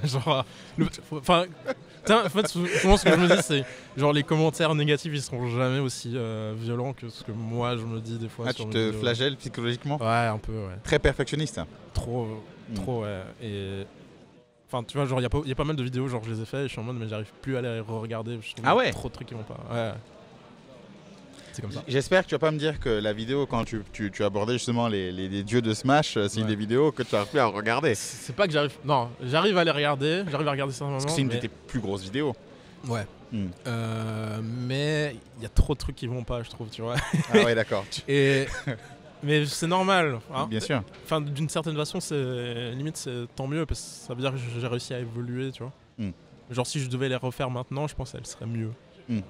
Genre, en fait, souvent ce que je me dis, c'est genre les commentaires négatifs, ils seront jamais aussi violents que ce que moi je me dis des fois. Tu te flagelles psychologiquement? Ouais, un peu, ouais. Très perfectionniste. Trop, ouais. Et enfin, tu vois, genre il y a pas mal de vidéos, genre je les ai fait et je suis en mode mais j'arrive plus à les re-regarder. Trop de trucs qui vont pas. Ouais. C'est comme ça. J'espère que tu vas pas me dire que la vidéo quand tu abordais justement les dieux de Smash, c'est une des vidéos que tu n'arrives plus à regarder. C'est pas que j'arrive... Non, j'arrive à les regarder, ça un moment. Parce que c'est une de tes plus grosses vidéos. Ouais. Mais il y a trop de trucs qui vont pas, je trouve, tu vois. Ah ouais, d'accord. Mais c'est normal. Hein. Bien sûr. Enfin, d'une certaine façon, limite, c'est tant mieux parce que ça veut dire que j'ai réussi à évoluer, tu vois. Genre si je devais les refaire maintenant, je pense qu'elles seraient mieux. Mais...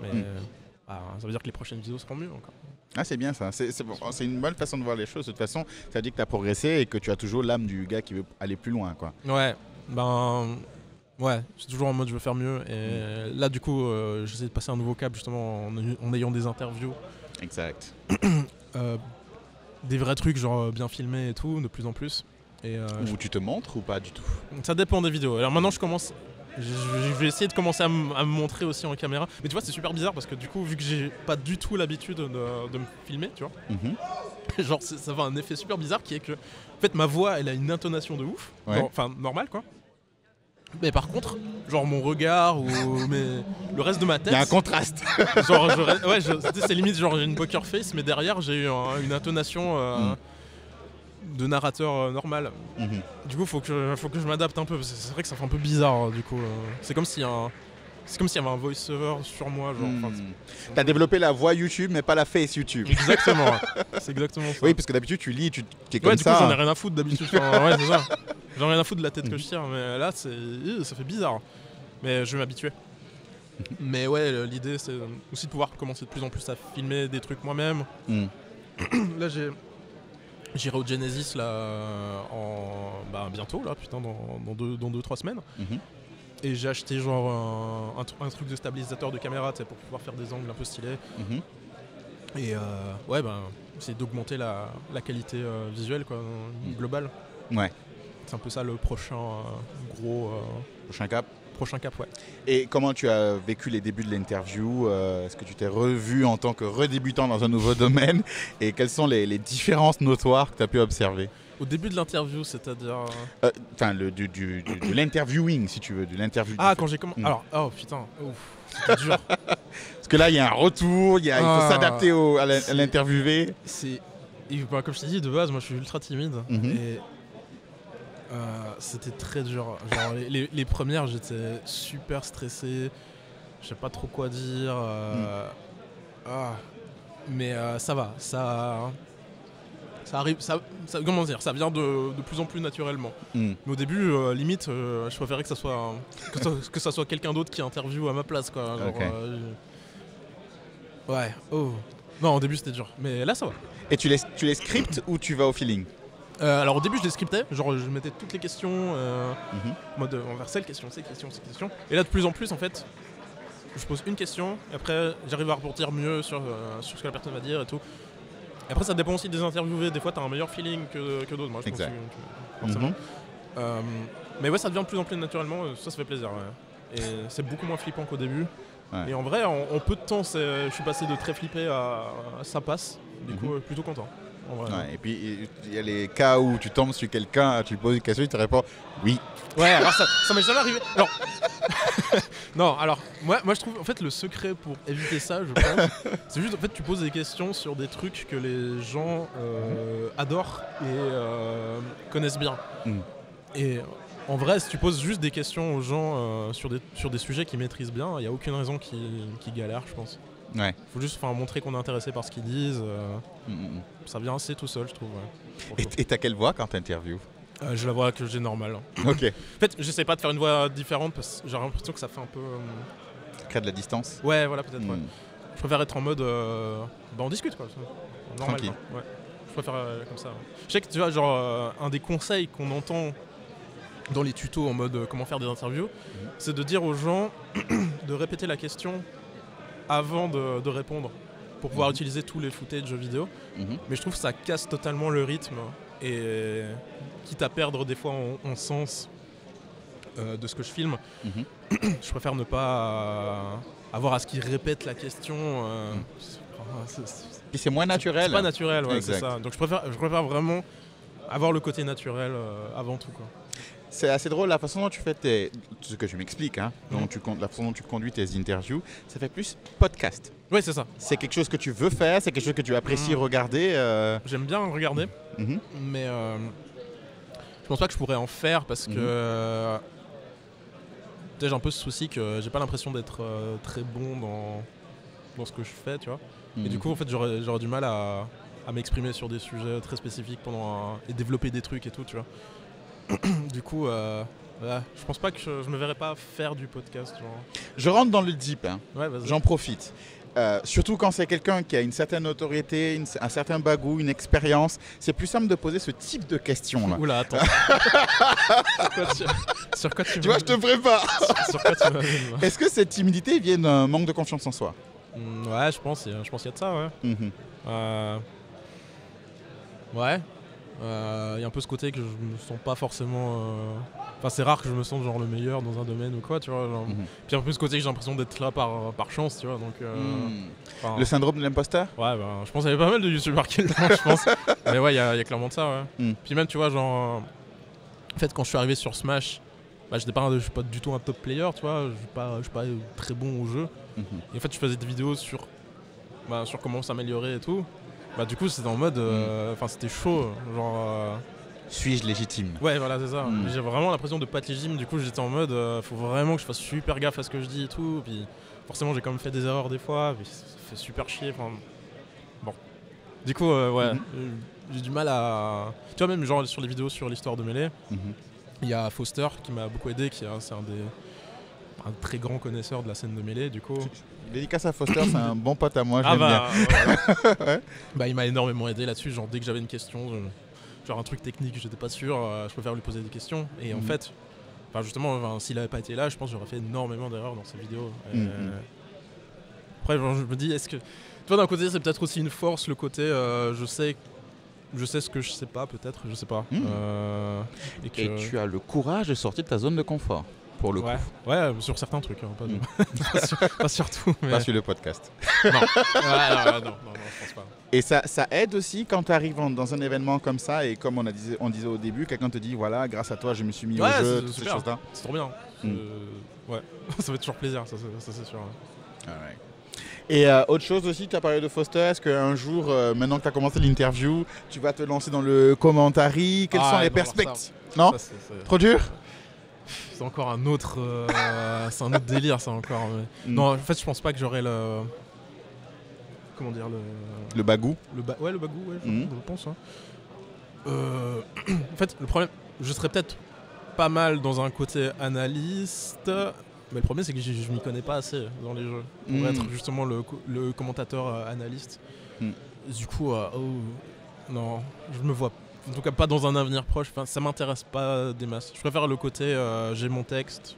ça veut dire que les prochaines vidéos seront mieux encore. Ah, c'est bien ça. C'est une bonne façon de voir les choses. De toute façon, ça veut dire que tu as progressé et que tu as toujours l'âme du gars qui veut aller plus loin, quoi. Ouais, c'est toujours en mode je veux faire mieux. Et là, du coup, j'essaie de passer un nouveau cap justement en ayant des interviews. Exact. Des vrais trucs, genre bien filmés et tout, de plus en plus. Et, Où tu te montres ou pas du tout? Ça dépend des vidéos. Alors maintenant, je vais essayer de commencer à me montrer aussi en caméra. Mais tu vois, c'est super bizarre parce que du coup, vu que j'ai pas du tout l'habitude de me filmer, tu vois, genre ça fait un effet super bizarre qui est que, en fait, ma voix, elle a une intonation de ouf, enfin normale quoi. Mais par contre, genre mon regard ou le reste de ma tête... Il y a un contraste. Genre, c'est limite genre j'ai une poker face, mais derrière j'ai eu une intonation... de narrateur normal. Du coup faut que je m'adapte un peu parce que c'est vrai que ça fait un peu bizarre du coup. C'est comme s'il y avait un voice-over sur moi. T'as développé la voix YouTube mais pas la face YouTube. Exactement. C'est exactement ça. Oui parce que d'habitude tu lis, tu es comme ça. Du coup j'en ai rien à foutre d'habitude. Ouais c'est ça. J'en ai rien à foutre de la tête que je tire, mais là ça fait bizarre. Mais je vais m'habituer. Mais ouais, l'idée c'est aussi de pouvoir commencer de plus en plus à filmer des trucs moi-même. Là j'irai au Genesis là bientôt là, putain, dans 2-3 semaines. Et j'ai acheté genre un truc de stabilisateur de caméra pour pouvoir faire des angles un peu stylés. Et c'est d'augmenter la qualité visuelle quoi, globale. Ouais. C'est un peu ça le prochain gros... Prochain cap, ouais. Et comment tu as vécu les débuts de l'interview? Est-ce que tu t'es revu en tant que redébutant dans un nouveau domaine? Et quelles sont les différences notoires que tu as pu observer? Au début de l'interview, c'est-à-dire... de l'interviewing, si tu veux, de l'interview. Ah, quand j'ai commencé... Alors, oh putain, c'était dur. Parce que là, il y a un retour, il faut s'adapter à l'interviewé. Comme je t'ai dit, de base, moi je suis ultra timide. Et... c'était très dur. Genre les premières, j'étais super stressé. Je sais pas trop quoi dire. Mais ça va. Ça arrive. Comment dire? Ça vient de plus en plus naturellement. Mais au début, limite, je préférais que ça soit quelqu'un d'autre qui interviewe à ma place, quoi. Genre, ouais. Oh. Non, au début c'était dur. Mais là, ça va. Et tu les scripts ou tu vas au feeling? Alors au début je les scriptais, genre je mettais toutes les questions en mode on va ces questions. Et là de plus en plus en fait, je pose une question et après j'arrive à rebondir mieux sur ce que la personne va dire et tout. Et après ça dépend aussi des interviewés, des fois t'as un meilleur feeling que d'autres, moi je pense que, forcément. Mais ouais, ça devient de plus en plus naturellement, ça fait plaisir. Ouais. Et c'est beaucoup moins flippant qu'au début. Ouais. Et en vrai, en peu de temps, je suis passé de très flippé à ça passe. Du coup, plutôt content. En vrai, ouais. Et puis, il y a les cas où tu tombes sur quelqu'un, tu lui poses une question, il te répond oui. Ouais, alors ça m'est jamais arrivé. Alors... non, alors, moi je trouve, en fait, le secret pour éviter ça, je pense, c'est juste, en fait, tu poses des questions sur des trucs que les gens adorent et connaissent bien. Et en vrai, si tu poses juste des questions aux gens sur des sujets qu'ils maîtrisent bien, il n'y a aucune raison qu'ils galèrent, je pense. Ouais. Faut juste montrer qu'on est intéressé par ce qu'ils disent. Ça vient assez tout seul, je trouve. Ouais, et t'as quelle voix quand t'interviews ? Je la vois que j'ai normale. Ok. En fait, j'essaie pas de faire une voix différente parce que j'ai l'impression que ça fait un peu... Ça crée de la distance ? Ouais, voilà, peut-être. Ouais. Je préfère être en mode... on discute, quoi. Normal, tranquille. Quoi. Ouais. Je préfère comme ça. Ouais. Je sais que, tu vois, genre, un des conseils qu'on entend dans les tutos en mode comment faire des interviews, c'est de dire aux gens de répéter la question avant de répondre pour pouvoir utiliser tous les footages vidéo. Mais je trouve que ça casse totalement le rythme et quitte à perdre des fois en sens de ce que je filme, je préfère ne pas avoir à ce qu'ils répètent la question. Puis c'est moins naturel. C'est pas naturel, ouais, c'est ça. Donc je préfère vraiment avoir le côté naturel avant tout, quoi. C'est assez drôle la façon dont tu fais ce que je m'explique, hein, la façon dont tu conduis tes interviews, ça fait plus podcast. Oui, c'est ça. C'est quelque chose que tu veux faire, c'est quelque chose que tu apprécies regarder. J'aime bien regarder, mais je pense pas que je pourrais en faire parce que j'ai un peu ce souci que j'ai pas l'impression d'être très bon dans ce que je fais, tu vois. Et du coup, en fait, j'aurais du mal à m'exprimer sur des sujets très spécifiques et développer des trucs et tout, tu vois. Du coup, je pense pas que je me verrais pas faire du podcast. Genre. Je rentre dans le deep, hein. Ouais, vas-y. J'en profite. Surtout quand c'est quelqu'un qui a une certaine autorité, un certain bagou, une expérience, c'est plus simple de poser ce type de questions-là. Oula, attends. Sur quoi tu vois, je te prépare. Sur quoi tu m'amènes ? Est-ce que cette timidité vient d'un manque de confiance en soi ? Ouais, je pense qu'il y a de ça, ouais. Ouais. Il y a un peu ce côté que je me sens pas forcément... Enfin, c'est rare que je me sente genre le meilleur dans un domaine ou quoi, tu vois. Genre... Puis un peu ce côté que j'ai l'impression d'être là par chance, tu vois. Donc, le syndrome de l'imposteur ? Ouais, je pense qu'il y avait pas mal de youtubeurs qui le font, je pense. Mais ouais, il y a clairement de ça, ouais. Puis même, tu vois, genre... En fait, quand je suis arrivé sur Smash, je suis pas du tout un top player, tu vois. Je suis pas très bon au jeu. Et en fait, je faisais des vidéos sur comment s'améliorer et tout. Du coup, c'était en mode... c'était chaud, genre... Suis-je légitime ? Ouais, voilà, c'est ça. J'ai vraiment l'impression de pas être légitime. Du coup, j'étais en mode... faut vraiment que je fasse super gaffe à ce que je dis et tout. Puis forcément, j'ai quand même fait des erreurs des fois. Puis ça fait super chier. Bon. Du coup, j'ai du mal à... Tu vois, même genre sur les vidéos sur l'histoire de Melee, il y a Foster qui m'a beaucoup aidé, c'est un très grand connaisseur de la scène de Melee, du coup. Dédicace à Foster, c'est un bon pote à moi, je l'aime bien. Ouais. Il m'a énormément aidé là-dessus, genre dès que j'avais une question, genre un truc technique, j'étais pas sûr, je préfère lui poser des questions. Et en fait, justement, s'il avait pas été là, je pense que j'aurais fait énormément d'erreurs dans ces vidéos. Après, je me dis, est-ce que... Tu vois, d'un côté, c'est peut-être aussi une force, le côté, je sais ce que je sais pas, peut-être, je sais pas. Et tu as le courage de sortir de ta zone de confort. Pour le coup. Ouais, sur certains trucs, hein, pas sur tout. Mais... Pas sur le podcast. Non. Non, je pense pas. Et ça aide aussi quand tu arrives dans un événement comme ça et comme on disait au début, quelqu'un te dit voilà, grâce à toi, je me suis mis au jeu, toutes ces choses-là. C'est trop bien. Ouais, ça fait toujours plaisir, ça c'est sûr. Ouais. Et autre chose aussi, tu as parlé de Foster, est-ce qu'un jour, maintenant que tu as commencé l'interview, tu vas te lancer dans le commentary ? Quelles sont les perspectives ? Non ? Trop dur ? C'est encore un autre délire, ça encore. Mais... Non, en fait, je pense pas que j'aurai le... Comment dire, le bagou. Le bagou, ouais, je pense. Hein. En fait, le problème, je serais peut-être pas mal dans un côté analyste, mais le problème, c'est que je m'y connais pas assez dans les jeux pour être justement le commentateur analyste. Du coup, non, je me vois en tout cas pas dans un avenir proche, ça m'intéresse pas des masses. Je préfère le côté j'ai mon texte,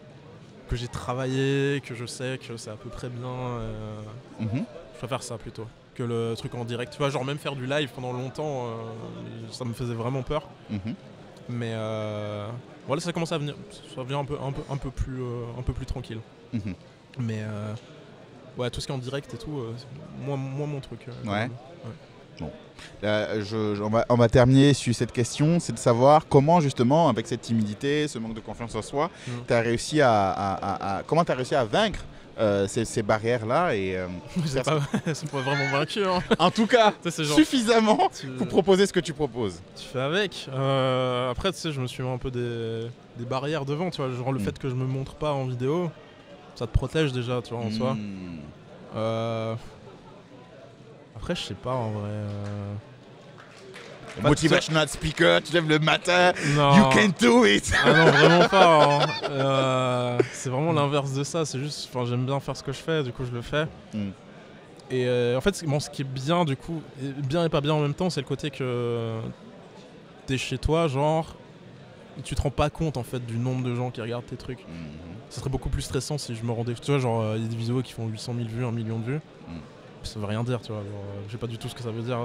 que j'ai travaillé, que je sais que c'est à peu près bien. Je préfère ça plutôt que le truc en direct. Tu vois, genre même faire du live pendant longtemps, ça me faisait vraiment peur. Mais voilà, ça commence à venir. Ça devient un peu plus tranquille. Mais ouais, tout ce qui est en direct et tout, moi mon truc. Ouais. Bon. On va terminer sur cette question, c'est de savoir comment justement, avec cette timidité, ce manque de confiance en soi, tu as réussi comment tu as réussi à vaincre ces barrières-là et c'est pas vraiment vaincu. Hein. En tout cas, suffisamment pour proposer ce que tu proposes. Tu fais avec. Après, tu sais, je me suis mis un peu des barrières devant, tu vois, genre le fait que je me montre pas en vidéo, ça te protège déjà, tu vois, en soi. Après, je sais pas, en vrai... Motivational speaker, tu lèves le matin, non. You can do it. Ah non, vraiment pas. Hein. C'est vraiment l'inverse de ça. C'est juste, j'aime bien faire ce que je fais, du coup je le fais. Et en fait, ce qui est bien, du coup, bien et pas bien en même temps, c'est le côté que t'es chez toi, genre, tu te rends pas compte en fait du nombre de gens qui regardent tes trucs. Ça serait beaucoup plus stressant si je me rendais. Tu vois, genre, il y a des vidéos qui font 800 000 vues, 1 million de vues. Ça veut rien dire, tu vois. Je sais pas du tout ce que ça veut dire.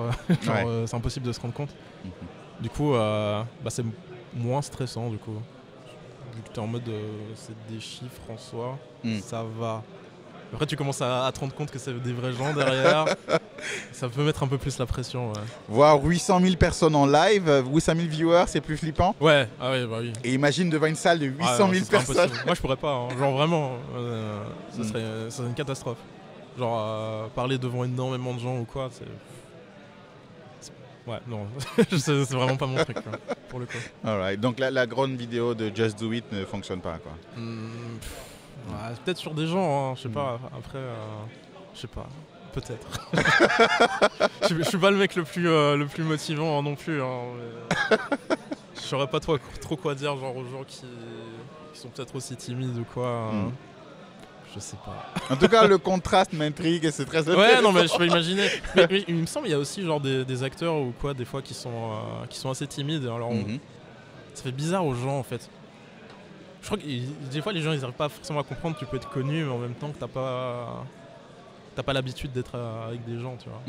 C'est impossible de se rendre compte. Du coup, c'est moins stressant, du coup. Vu que t'es en mode, c'est des chiffres en soi, ça va. Après, tu commences à te rendre compte que c'est des vrais gens derrière. Ça peut mettre un peu plus la pression. Ouais. Voir 800 000 personnes en live, 800 000 viewers, c'est plus flippant. Ouais, ah oui, bah oui. Et imagine devant une salle de 800 000 personnes. Impossible. Moi, je pourrais pas. Hein. Genre vraiment, ça serait une catastrophe. Genre parler devant énormément de gens ou quoi, ouais, non, c'est vraiment pas mon truc, quoi, pour le coup. Alright, donc la grande vidéo de Just Do It ne fonctionne pas, quoi. Ouais, peut-être sur des gens, hein, je sais pas, après, je sais pas, peut-être. Je suis pas le mec le plus motivant hein, non plus, hein, mais je saurais pas trop quoi dire genre aux gens qui sont peut-être aussi timides ou quoi. Je sais pas. En tout cas, le contraste m'intrigue et c'est très intéressant. Ouais, non, mais je peux imaginer. Mais il me semble qu'il y a aussi genre des acteurs ou quoi, des fois, qui sont assez timides. Alors, ça fait bizarre aux gens, en fait. Je crois que des fois, les gens, ils n'arrivent pas forcément à comprendre. Tu peux être connu, mais en même temps que t'as pas l'habitude d'être avec des gens, tu vois.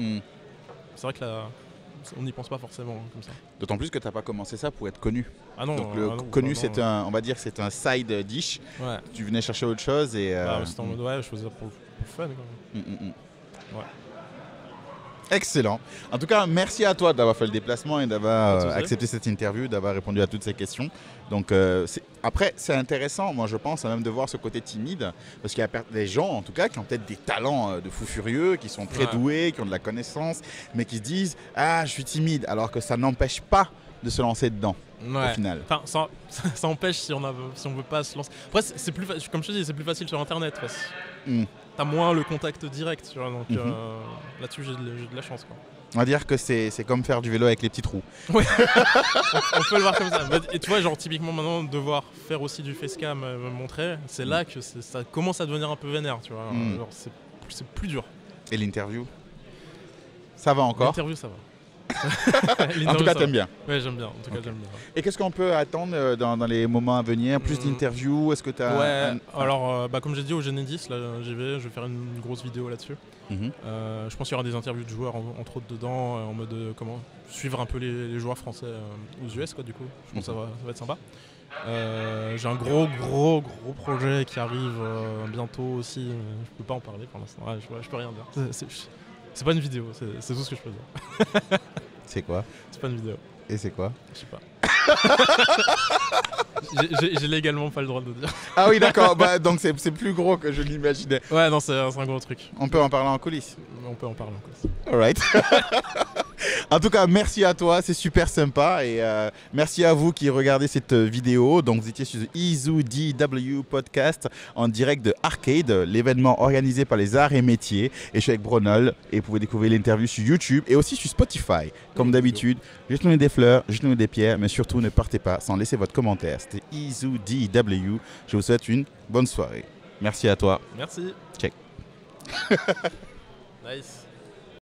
C'est vrai que on n'y pense pas forcément hein, comme ça. D'autant plus que tu n'as pas commencé ça pour être connu. Ah non. Donc connu, c'est on va dire, c'est un side dish. Ouais. Tu venais chercher autre chose et. C'était en mode ouais, je faisais ça pour le fun. Quand même. Ouais. Excellent. En tout cas, merci à toi d'avoir fait le déplacement et d'avoir accepté cette interview, d'avoir répondu à toutes ces questions. Donc après, c'est intéressant, moi je pense, même de voir ce côté timide, parce qu'il y a des gens, en tout cas, qui ont peut-être des talents de fous furieux, qui sont très doués, qui ont de la connaissance, mais qui se disent « Ah, je suis timide », alors que ça n'empêche pas de se lancer dedans, au final. Enfin, ça empêche si on veut pas se lancer. Après, comme je te dis, c'est plus facile sur Internet. T'as moins le contact direct, tu vois, donc là-dessus j'ai de la chance, quoi. On va dire que c'est comme faire du vélo avec les petits trous. Ouais, on peut le voir comme ça. Et tu vois, genre typiquement maintenant, devoir faire aussi du facecam, me montrer, c'est là que ça commence à devenir un peu vénère, tu vois. Genre, c'est plus dur. Et l'interview, ça va encore? L'interview, ça va. En tout cas, t'aimes bien. Ouais, j'aime bien. En tout cas, j'aime bien. Et qu'est-ce qu'on peut attendre dans les moments à venir? Plus d'interviews? Est-ce que tu as... Ouais, alors, comme j'ai dit au Genedis, là, je vais faire une grosse vidéo là-dessus. Je pense qu'il y aura des interviews de joueurs, entre autres, dedans, en mode comment suivre un peu les joueurs français aux US, quoi, du coup. Je pense que ça va être sympa. J'ai un gros projet qui arrive bientôt aussi. Je peux pas en parler pour l'instant. Ouais, je peux rien dire. C'est pas une vidéo, c'est tout ce que je peux dire. C'est quoi? C'est pas une vidéo. Et c'est quoi? Je sais pas. J'ai légalement pas le droit de le dire. Ah oui, d'accord. Donc c'est plus gros que je l'imaginais. Ouais, non, c'est un gros truc. On peut en parler en coulisses? On peut en parler en coulisses. Alright. En tout cas, merci à toi, c'est super sympa et merci à vous qui regardez cette vidéo. Donc vous étiez sur The EasyDW Podcast en direct de Arcade, l'événement organisé par les arts et métiers. Et je suis avec Bronol et vous pouvez découvrir l'interview sur YouTube et aussi sur Spotify. Comme d'habitude, jetez-nous des fleurs, jetez-nous des pierres, mais surtout ne partez pas sans laisser votre commentaire. C'était EasyDW. Je vous souhaite une bonne soirée. Merci à toi. Merci. Check. Nice.